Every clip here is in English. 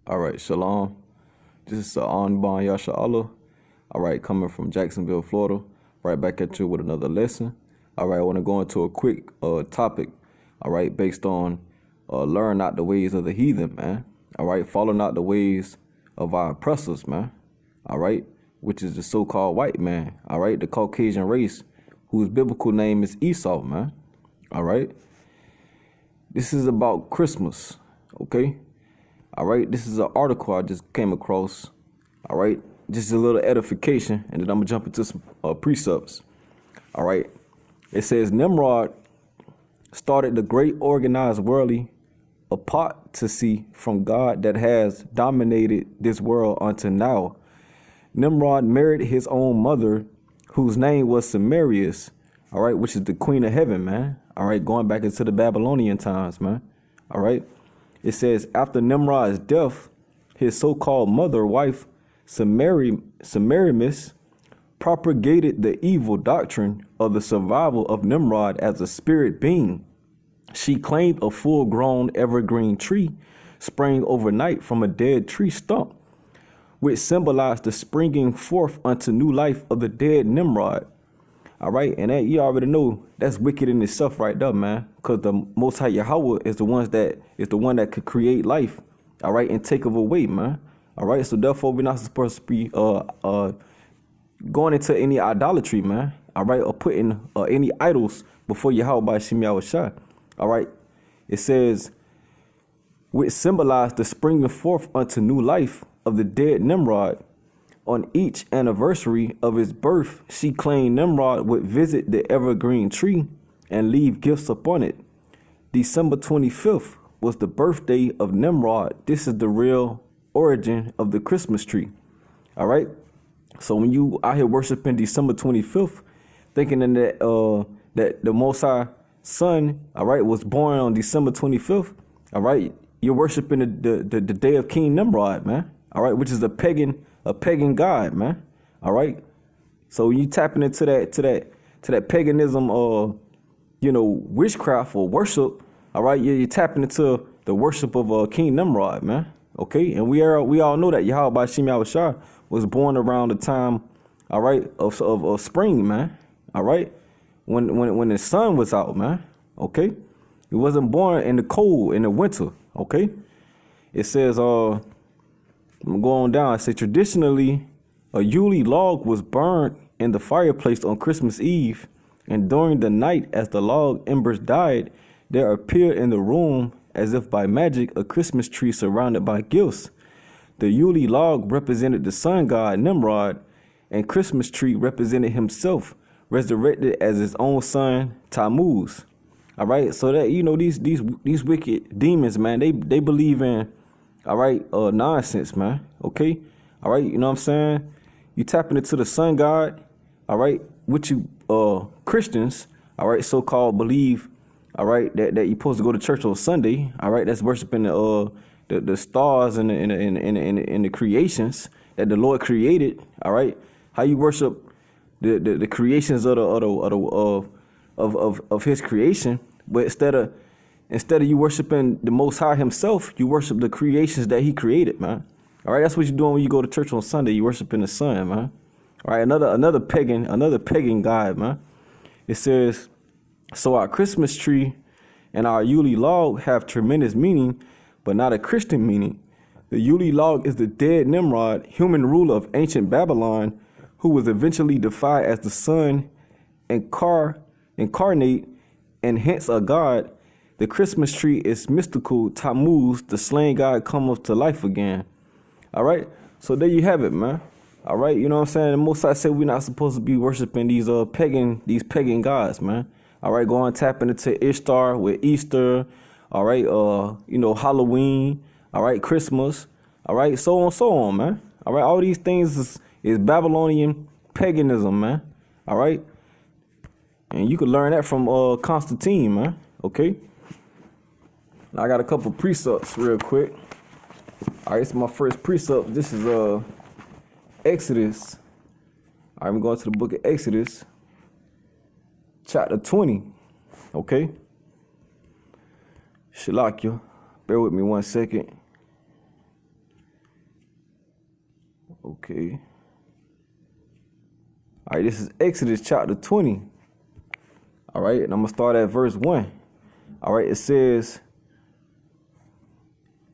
All right, shalom. This is Anban Yasha. All right, coming from Jacksonville, Florida. Right back at you with another lesson. All right, I want to go into a quick topic. All right, based on learn not the ways of the heathen, man. All right, follow not the ways of our oppressors, man. All right, which is the so-called white man. All right, the Caucasian race, whose biblical name is Esau, man. All right, this is about Christmas. Okay. All right, this is an article I just came across. All right, just a little edification, and then I'm gonna jump into some precepts. All right, it says Nimrod started the great organized worldly apostasy from God that has dominated this world until now. Nimrod married his own mother, whose name was Semiramis. All right, which is the queen of heaven, man. All right, going back into the Babylonian times, man. All right. It says, after Nimrod's death, his so-called wife, Semiramis, propagated the evil doctrine of the survival of Nimrod as a spirit being. She claimed a full-grown evergreen tree sprang overnight from a dead tree stump, which symbolized the springing forth unto new life of the dead Nimrod. All right, and that, you already know that's wicked in itself right there, man. Because the Most High Yahweh is the one that could create life, all right, and take it away, man. All right, so therefore we're not supposed to be going into any idolatry, man. All right, or putting any idols before Yahweh by Shem Yahushua. All right, it says, which symbolized the springing forth unto new life of the dead Nimrod. On each anniversary of his birth, she claimed Nimrod would visit the evergreen tree and leave gifts upon it. December 25th was the birthday of Nimrod. This is the real origin of the Christmas tree. All right. So when you out here worshiping December 25th, thinking that the Most High Son, all right, was born on December 25th, all right, you're worshiping the day of King Nimrod, man. All right, which is a pagan god, man. All right. So you tapping into that paganism or witchcraft or worship. All right, you're tapping into the worship of King Nimrod, man. Okay, and we all know that Yahweh by Shem Yahushua was born around the time, all right, of spring, man. All right, when the sun was out, man. Okay, he wasn't born in the cold in the winter. Okay, it says I'm going down. I say traditionally, a Yule log was burned in the fireplace on Christmas Eve, and during the night, as the log embers died, there appeared in the room, as if by magic, a Christmas tree surrounded by gifts. The Yule log represented the sun god Nimrod, and Christmas tree represented himself, resurrected as his own son Tammuz. All right, so that these wicked demons, man, they believe in. All right, nonsense, man. Okay, all right, you know what I'm saying? You tapping into the sun god, all right, which you Christians, all right, so-called believe, all right, that you're supposed to go to church on Sunday, all right, that's worshiping the stars and the creations that the Lord created, all right. How you worship the creations of His creation, but instead of you worshiping the Most High himself, you worship the creations that he created, man. All right, that's what you're doing when you go to church on Sunday. You worshiping the sun, man. All right, another pagan god, man. It says, so our Christmas tree and our Yule log have tremendous meaning, but not a Christian meaning. The Yule log is the dead Nimrod, human ruler of ancient Babylon, who was eventually defied as the sun incarnate and hence a god. The Christmas tree is mystical Tammuz, the slain god, comes to life again. All right, so there you have it, man. All right, you know what I'm saying? The Most High said we're not supposed to be worshiping these pagan gods, man. All right, go on tapping into Ishtar with Easter. All right, Halloween. All right, Christmas. All right, so on, man. All right, all these things is Babylonian paganism, man. All right, and you can learn that from Constantine, man. Okay. Now I got a couple precepts real quick. All right, it's my first precept. This is Exodus. All right, I'm going to the book of Exodus, chapter 20. Okay. Shalakia. Bear with me 1 second. Okay. All right, this is Exodus chapter 20. All right, and I'm going to start at verse 1. All right, it says,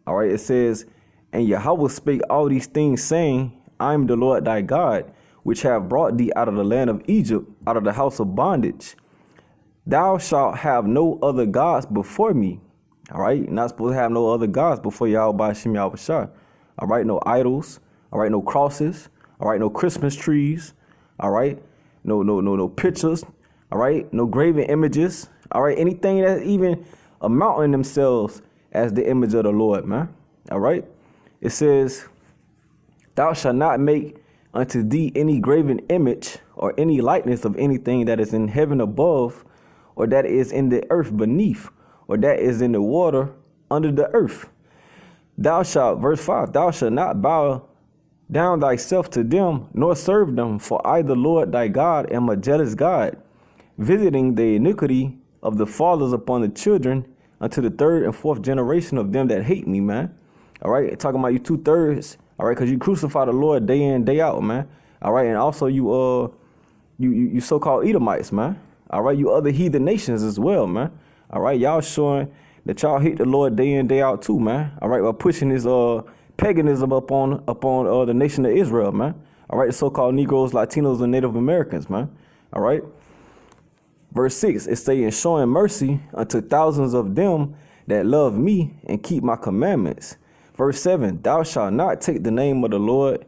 and Yahweh spake all these things, saying, I am the Lord thy God, which have brought thee out of the land of Egypt, out of the house of bondage. Thou shalt have no other gods before me. All right, you're not supposed to have no other gods before Yahweh Hashem Yahweh Shah. All right, no idols. All right, no crosses. All right, no Christmas trees. All right, no pictures. All right, no graven images. All right, anything that's even amounting themselves as the image of the Lord, man. All right, it says, thou shalt not make unto thee any graven image or any likeness of anything that is in heaven above, or that is in the earth beneath, or that is in the water under the earth. Thou shalt, verse 5, thou shalt not bow down thyself to them, nor serve them, for I, the Lord thy God, am a jealous God, visiting the iniquity of the fathers upon the children unto the third and fourth generation of them that hate me, man. All right, talking about you 2/3. All right, because you crucify the Lord day in, day out, man. All right, and also you so-called Edomites, man. All right, you other heathen nations as well, man. All right, y'all showing that y'all hate the Lord day in, day out too, man. All right, by pushing this paganism upon the nation of Israel, man. All right, the so-called Negroes, Latinos, and Native Americans, man. All right. Verse 6, it saying, showing mercy unto thousands of them that love me and keep my commandments. Verse 7, thou shalt not take the name of the Lord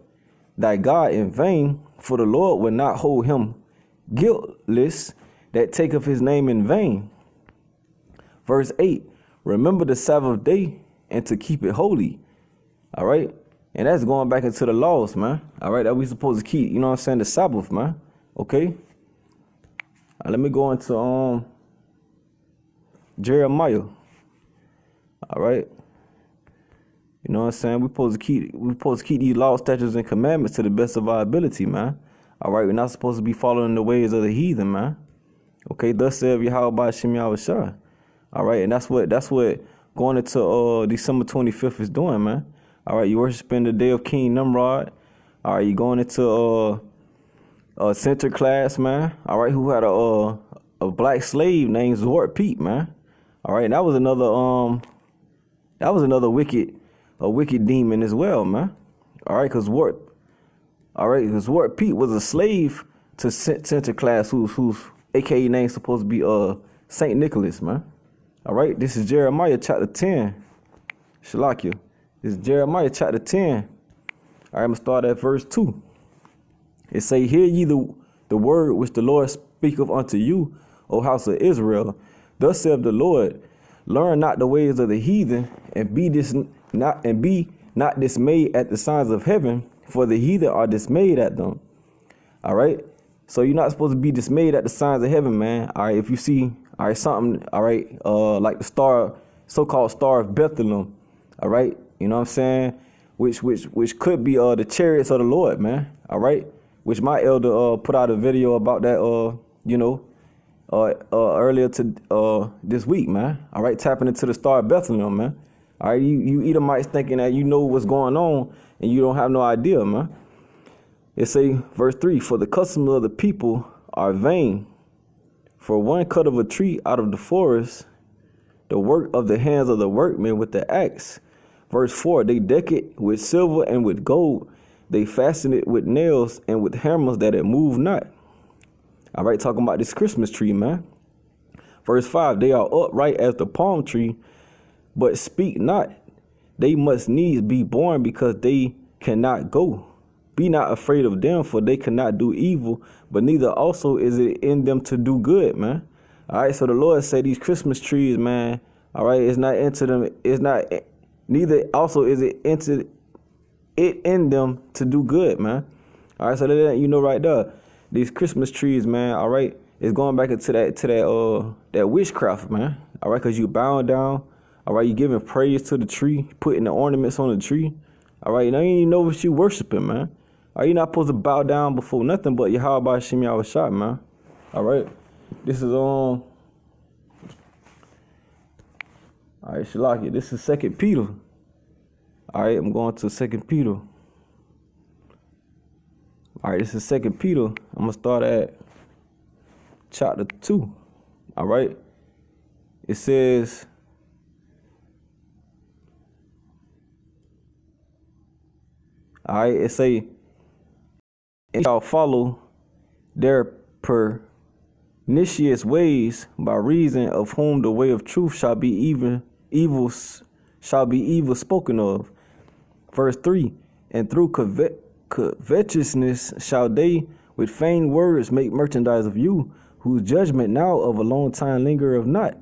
thy God in vain, for the Lord will not hold him guiltless that taketh his name in vain. Verse 8, remember the Sabbath day and to keep it holy. All right. And that's going back into the laws, man. All right. That we supposed to keep, you know what I'm saying, the Sabbath, man. Okay. All right, let me go into Jeremiah. All right. You know what I'm saying? We supposed to keep these laws, statutes, and commandments to the best of our ability, man. All right. We're not supposed to be following the ways of the heathen, man. Okay. Thus saith Yahweh Hashem Yahweh Shah. All right. And that's what going into December 25th is doing, man. All right, you worshiping the day of King Nimrod. All right, you going into center class, man. All right, who had a black slave named Zwart Pete, man. All right, and that was another wicked demon as well, man. All right, because Zwart Pete was a slave to center class, whose AKA name supposed to be Saint Nicholas, man. All right, this is Jeremiah chapter 10. Shalakia. This is Jeremiah chapter 10. All right, I'm going to start at verse 2. It say, hear ye the word which the Lord speaketh unto you, O house of Israel. Thus saith the Lord, learn not the ways of the heathen, and be not dismayed at the signs of heaven, for the heathen are dismayed at them. All right. So you're not supposed to be dismayed at the signs of heaven, man. All right. If you see, all right, something, all right, like the so-called star of Bethlehem. All right. You know what I'm saying? Which could be the chariots of the Lord, man. All right. Which my elder put out a video about that earlier this week, man. All right, tapping into the star of Bethlehem, man. All right, you Edomites thinking that you know what's going on and you don't have no idea, man. It say verse 3, for the customs of the people are vain. For one cut of a tree out of the forest, the work of the hands of the workmen with the axe. Verse 4, they deck it with silver and with gold. They fasten it with nails and with hammers that it move not. All right, talking about this Christmas tree, man. Verse 5, they are upright as the palm tree, but speak not. They must needs be born because they cannot go. Be not afraid of them, for they cannot do evil, but neither also is it in them to do good, man. All right, so the Lord said these Christmas trees, man, all right, it's not into them, it's not, neither also is it into it in them to do good, man. All right, so that you know right there, these Christmas trees, man, all right, it's going back into that witchcraft, man. All right, because you bowing down, all right, you giving praise to the tree, putting the ornaments on the tree. All right, now you even know what you worshiping, man. Are you not supposed to bow down before nothing but Yahweh Hashem Yahweh Shah, man? All right, this is all right, Shalakia, this is 2 Peter. All right, I'm going to 2 Peter. All right, this is 2 Peter. I'm going to start at chapter 2. All right. It says, all right, it say, and shall follow their pernicious ways, by reason of whom the way of truth shall be evil spoken of. Verse 3, and through covetousness shall they with feigned words make merchandise of you, whose judgment now of a long time lingereth not,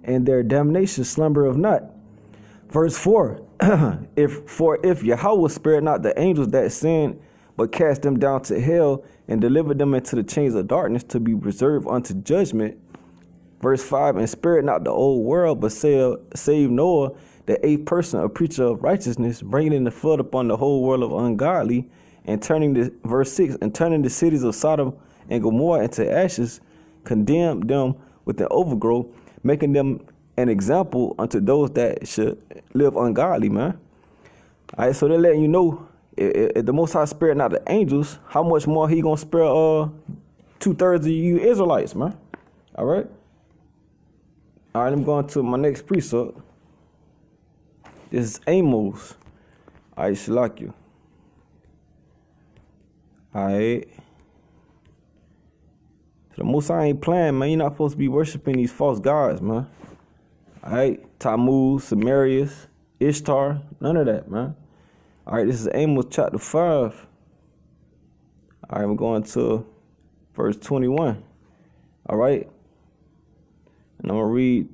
and their damnation slumbereth not. Verse 4, if Yahweh spared not the angels that sinned, but cast them down to hell and delivered them into the chains of darkness to be reserved unto judgment. Verse 5, and spared not the old world, but saved Noah, the eighth person, a preacher of righteousness, bringing in the flood upon the whole world of ungodly, and verse 6, and turning the cities of Sodom and Gomorrah into ashes, condemned them with an overgrowth, making them an example unto those that should live ungodly, man. All right, so they're letting you know, if the Most High spared not the angels, how much more he gonna spare 2/3 of you Israelites, man. All right. All right, I'm going to my next precept. This is Amos. All right, Shalakia. All right. So the Most High ain't playing, man. You're not supposed to be worshiping these false gods, man. All right, Tammuz, Samarius, Ishtar, none of that, man. All right, this is Amos chapter 5. All right, we're going to verse 21. All right, and I'm going to read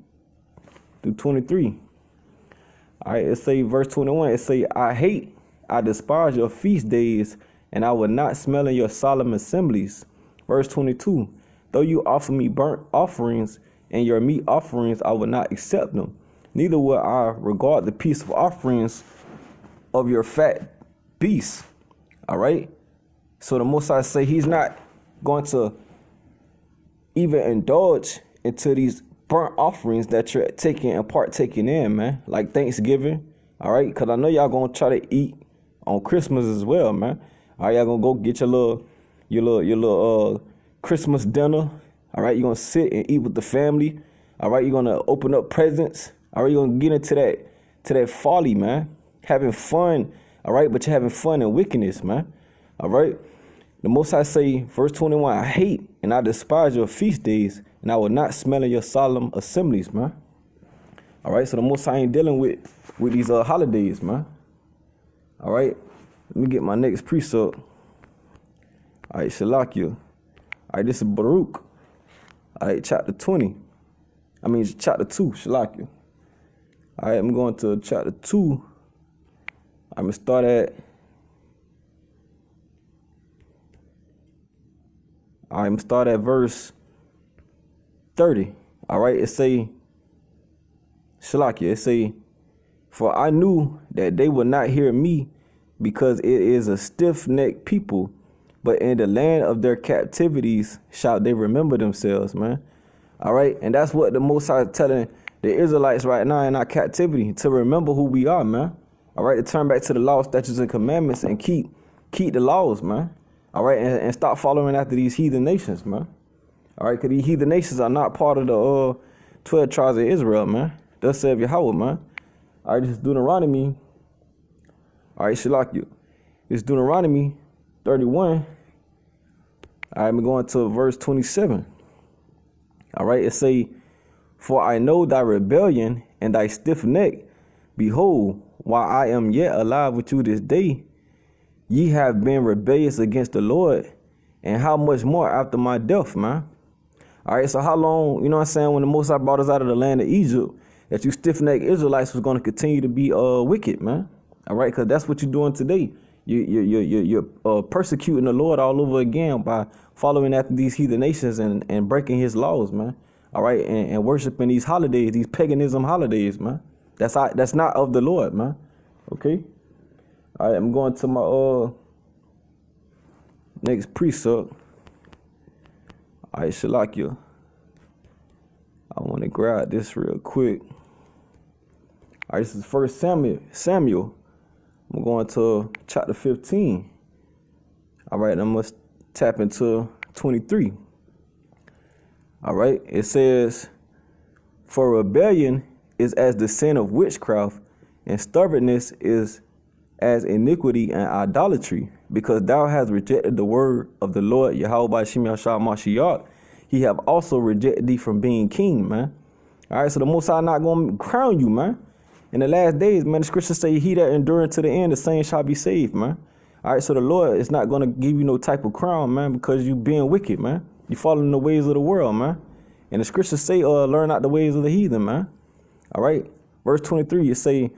through 23. All right, it say verse 21, it say, I despise your feast days, and I will not smell in your solemn assemblies. Verse 22, though you offer me burnt offerings and your meat offerings, I will not accept them. Neither will I regard the peace of offerings of your fat beasts. All right. So the Most High say he's not going to even indulge into these burnt offerings that you're taking and partaking in, man. Like Thanksgiving. All right. Because I know y'all going to try to eat on Christmas as well, man. All right. Y'all going to go get your little Christmas dinner. All right. You're going to sit and eat with the family. All right. You're going to open up presents. All right. You're going to get into that folly, man. Having fun, all right, but you're having fun in wickedness, man. All right. The Most High say, verse 21, I hate and I despise your feast days, and I will not smell in your solemn assemblies, man. All right. So the Most High ain't dealing with these holidays, man. All right. Let me get my next precept. All right, Shalakia. All right, this is Baruch. All right, chapter 2, Shalakia. All right, I'm going to chapter 2. I'm going to start at, verse 30. All right, it say, Shalakia, it say, for I knew that they would not hear me, because it is a stiff-necked people, but in the land of their captivities shall they remember themselves, man. All right, and that's what the Most High is telling the Israelites right now in our captivity, to remember who we are, man. All right, to turn back to the law, statutes, and commandments and keep the laws, man. All right, and stop following after these heathen nations, man. All right, because these heathen nations are not part of the 12 tribes of Israel, man. Thus saith Yahweh, man. All right, this is Deuteronomy. All right, Shalakia. This is Deuteronomy 31. All right, I'm going to verse 27. All right, it say, for I know thy rebellion and thy stiff neck. Behold, while I am yet alive with you this day, ye have been rebellious against the Lord, and how much more after my death, man. All right, so how long, you know what I'm saying, when the Most High brought us out of the land of Egypt, that you stiff-necked Israelites was going to continue to be wicked, man. All right, because that's what you're doing today. You're persecuting the Lord all over again by following after these heathen nations and breaking his laws, man. All right, and worshiping these holidays, these paganism holidays, man. That's not of the Lord, man. Okay. All right, I'm going to my next precept. All right, Shalakia. I want to grab this real quick. All right, this is 1 Samuel. I'm going to chapter 15. All right, I'm going to tap into 23. All right, it says, for rebellion is as the sin of witchcraft, and stubbornness is as iniquity and idolatry, because thou hast rejected the word of the Lord Yahweh Shem Yahshua Mashiach. He have also rejected thee from being king, man. All right, so the Most High not going to crown you, man. In the last days, man, the scriptures say, he that endureth to the end, the same shall be saved, man. All right, so the Lord is not going to give you no type of crown, man, because you being wicked, man. You following the ways of the world, man. And the scriptures say, learn not the ways of the heathen, man. All right, verse 23, it say,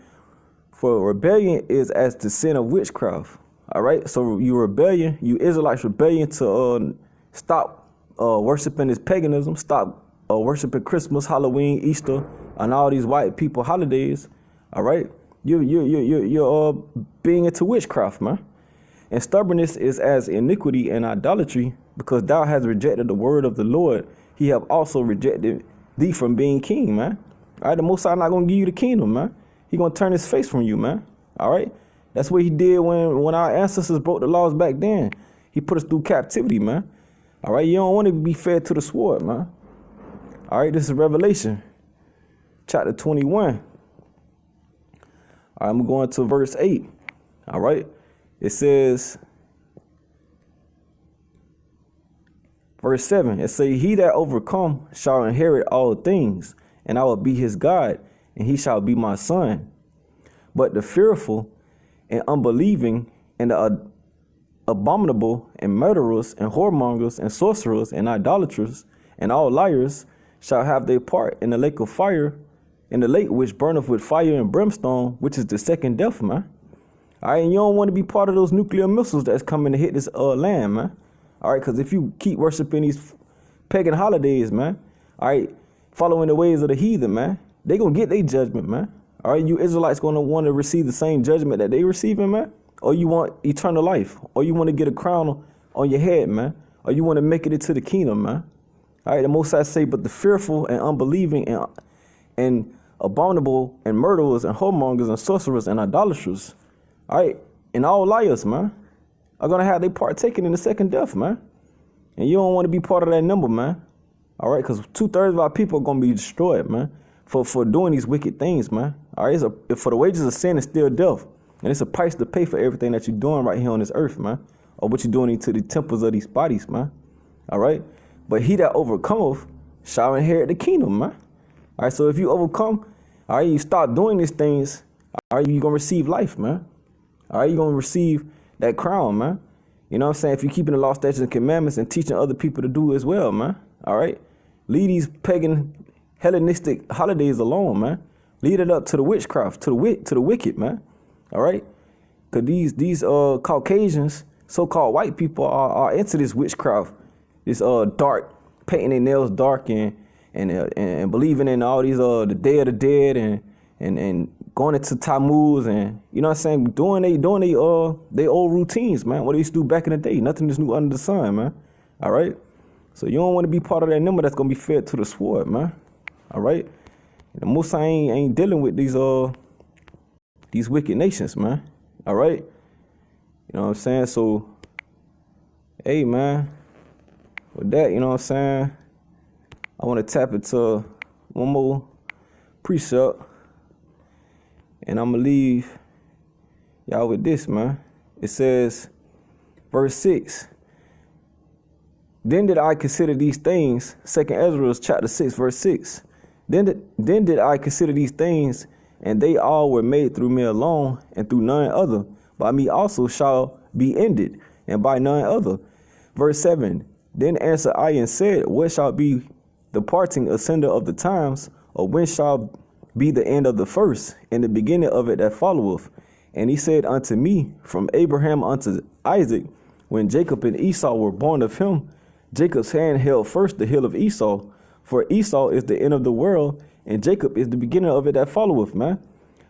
for rebellion is as the sin of witchcraft. All right, so you rebellion, you Israelites rebellion to stop worshiping this paganism, stop worshiping Christmas, Halloween, Easter, and all these white people holidays. All right, you're being into witchcraft, man. And stubbornness is as iniquity and idolatry, because thou hast rejected the word of the Lord. He have also rejected thee from being king, man. All right, the Most High not gonna give you the kingdom, man. He gonna turn his face from you, man. All right, that's what he did when our ancestors broke the laws back then. He put us through captivity, man. All right, you don't want to be fed to the sword, man. All right, this is Revelation, chapter 21. All right, I'm going to verse 8. All right, it says, verse 7, it says, he that overcome shall inherit all things, and I will be his God, and he shall be my son. But the fearful and unbelieving and the abominable and murderers and whoremongers and sorcerers and idolaters and all liars shall have their part in the lake of fire, in the lake which burneth with fire and brimstone, which is the second death, man. All right, and you don't want to be part of those nuclear missiles that's coming to hit this land, man. All right, because if you keep worshiping these pagan holidays, man, all right, following the ways of the heathen, man, they gonna get their judgment, man. All right, you Israelites gonna want to receive the same judgment that they receiving, man? Or you want eternal life? Or you want to get a crown on your head, man? Or you want to make it into the kingdom, man? All right, the Most High say, but the fearful and unbelieving and abominable and murderers and whoremongers and sorcerers and idolaters, all right, and all liars, man, are gonna have their part taken in the second death, man. And you don't want to be part of that number, man. All right, because 2/3 of our people are gonna be destroyed, man, for doing these wicked things, man. All right, for the wages of sin is still death, and it's a price to pay for everything that you're doing right here on this earth, man, or what you're doing into the temples of these bodies, man. All right, but he that overcometh shall inherit the kingdom, man. All right, so if you overcome, all right, you stop doing these things, all right, you're gonna receive life, man. All right, you're gonna receive that crown, man. You know what I'm saying? If you're keeping the law, statutes, and commandments and teaching other people to do as well, man. All right, leave these pagan Hellenistic holidays alone, man. Lead it up to the witchcraft, to the wicked, man. All right, because these Caucasians, so-called white people, are into this witchcraft, this dark, painting their nails dark and believing in all these the Day of the Dead and going into Tammuz and, you know what I'm saying, doing they old routines, man. What they used to do back in the day. Nothing is new under the sun, man. All right, so you don't want to be part of that number that's gonna be fed to the sword, man. All right. The Most High ain't dealing with these wicked nations, man. All right. You know what I'm saying? So, hey, man, with that, you know what I'm saying, I want to tap into one more precept, and I'm going to leave y'all with this, man. It says, verse 6, then did I consider these things, 2nd Ezra chapter 6, verse 6, Then did I consider these things, and they all were made through me alone, and through none other. By me also shall be ended, and by none other. Verse 7, then answered I and said, what shall be the parting asunder of the times, or when shall be the end of the first, and the beginning of it that followeth? And he said unto me, from Abraham unto Isaac, when Jacob and Esau were born of him, Jacob's hand held first the heel of Esau, for Esau is the end of the world, and Jacob is the beginning of it that followeth, man.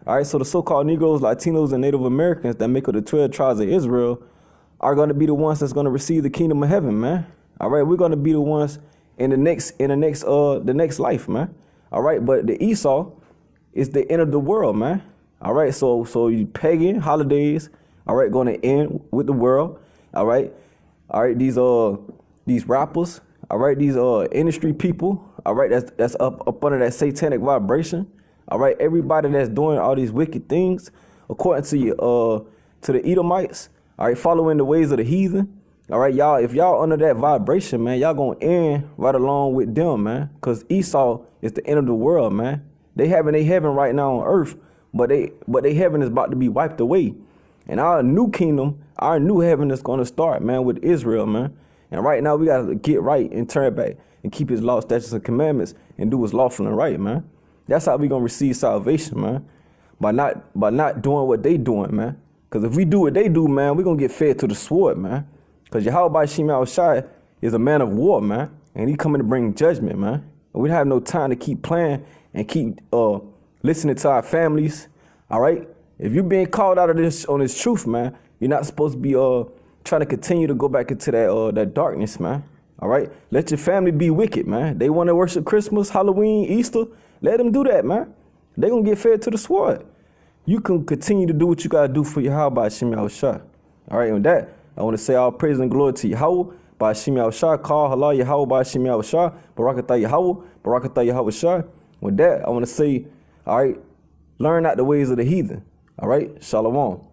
All right, so the so-called Negroes, Latinos, and Native Americans that make up the 12 tribes of Israel are going to be the ones that's going to receive the kingdom of heaven, man. All right, we're going to be the ones in the next life, man. All right, but the Esau is the end of the world, man. All right, so you pagan holidays, all right, going to end with the world. All right, all right, these rappers, all right, these industry people, all right, that's up under that satanic vibration, all right, everybody that's doing all these wicked things, according to to the Edomites, all right, following the ways of the heathen, all right, y'all, if y'all under that vibration, man, y'all gonna end right along with them, man, because Esau is the end of the world, man. They having a heaven right now on earth, but they heaven is about to be wiped away. And our new kingdom, our new heaven is going to start, man, with Israel, man. And right now we got to get right and turn back and keep his law, statutes, and commandments and do what's lawful and right, man. That's how we going to receive salvation, man. By not doing what they doing, man. Because if we do what they do, man, we're going to get fed to the sword, man. Because Yahweh Shem Yahushua is a man of war, man. And he coming to bring judgment, man. And we don't have no time to keep playing and keep listening to our families, all right? If you're being called out of this on this truth, man, you're not supposed to be trying to continue to go back into that darkness, man. All right? Let your family be wicked, man. They want to worship Christmas, Halloween, Easter. Let them do that, man. They're going to get fed to the sword. You can continue to do what you got to do for Yahweh Shem Yahushua. All right? And with that, I want to say all praise and glory to Yahweh by Shem Yahushua. Call halal Yahweh by Shem Yahushua. Barakatah Yahweh. Barakatah Yahushua. With that, I want to say, all right, learn not the ways of the heathen. All right, shalom.